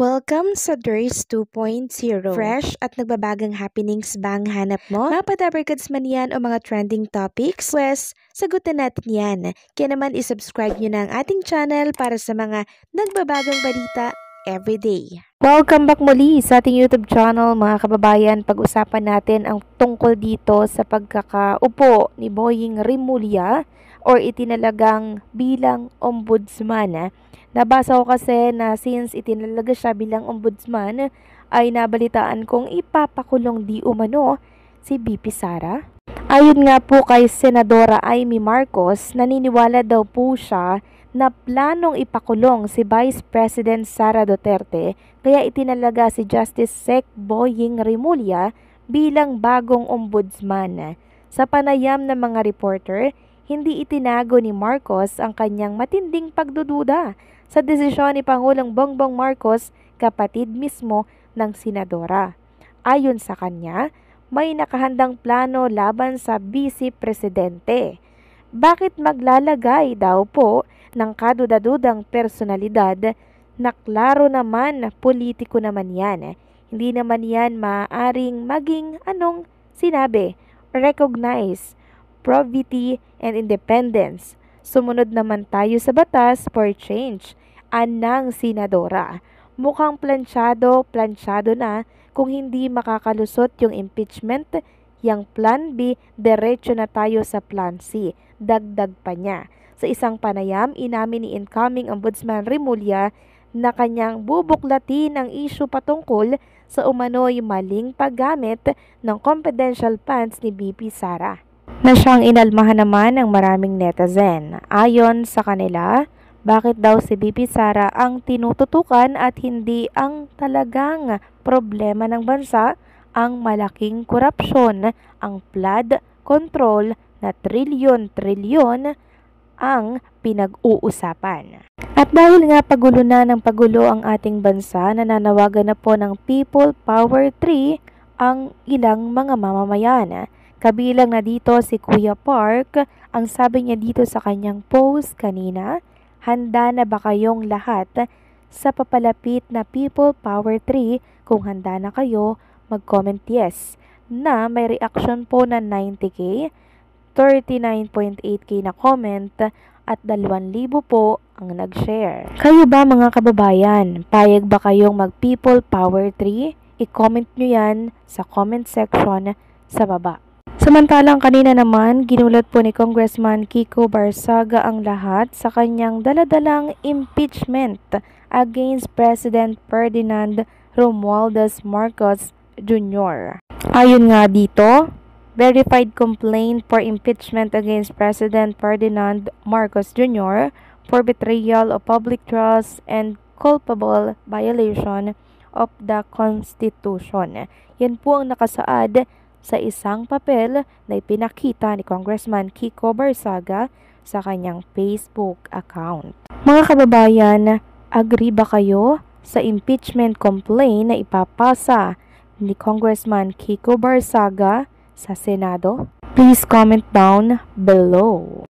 Welcome sa DRS 2.0. Fresh at nagbabagang happenings ba ang hanap mo? Mga padabarkads man yan o mga trending topics? Pues, sagutan natin yan. Kaya naman isubscribe nyo na ang ating channel para sa mga nagbabagang balita everyday. Welcome back muli sa ating YouTube channel mga kababayan. Pag-usapan natin ang tungkol dito sa pagkakaupo ni Boying Rimulya or itinalagang bilang ombudsman. Nabasa ko kasi na since itinalaga siya bilang ombudsman, ay nabalitaan kong ipapakulong di umano si BP Sara. Ayon nga po kay Senadora Amy Marcos, naniniwala daw po siya na planong ipakulong si Vice President Sara Duterte kaya itinalaga si Justice Sec Boying Rimulya bilang bagong ombudsman. Sa panayam ng mga reporter, hindi itinago ni Marcos ang kanyang matinding pagdududa sa desisyon ni Pangulong Bongbong Marcos, kapatid mismo ng senadora. Ayon sa kanya, may nakahandang plano laban sa Vice Presidente. Bakit maglalagay daw po ng kadudadudang personalidad na klaro naman politiko naman yan? Hindi naman yan maaaring maging anong sinabi, recognize, probity and independence. Sumunod naman tayo sa batas for change. Anang senadora. Mukhang planchado na kung hindi makakalusot yung impeachment, yung plan B, diretso na tayo sa plan C. Dagdag pa niya. Sa isang panayam, inamin ni incoming Ombudsman Rimulya na kanyang bubuklatin ang issue patungkol sa umano'y maling paggamit ng confidential funds ni BP Sara, na siyang inalmahan naman ng maraming netizen. Ayon sa kanila, bakit daw si BP Sara ang tinututukan at hindi ang talagang problema ng bansa, ang malaking korupsyon, ang flood control na trilyon-trilyon ang pinag-uusapan. At dahil nga pagulo na ng pagulo ang ating bansa, nananawagan na po ng People Power 3 ang ilang mga mamamayan. Kabilang na dito si Kuya Park. Ang sabi niya dito sa kanyang post kanina, handa na ba kayong lahat sa papalapit na People Power 3? Kung handa na kayo, mag-comment yes. Na may reaction po na 90k, 39.8k na comment at 2,000 po ang nag-share. Kayo ba mga kababayan? Payag ba kayong mag-People Power 3? I-comment nyo yan sa comment section sa baba. Samantalang kanina naman, ginulat po ni Congressman Kiko Barsaga ang lahat sa kanyang daladalang impeachment against President Ferdinand Romualdez Marcos Jr. Ayon nga dito, verified complaint for impeachment against President Ferdinand Marcos Jr. for betrayal of public trust and culpable violation of the Constitution. Yan po ang nakasaad sa isang papel na ipinakita ni Congressman Kiko Barsaga sa kanyang Facebook account. Mga kababayan, agree ba kayo sa impeachment complaint na ipapasa ni Congressman Kiko Barsaga sa Senado? Please comment down below.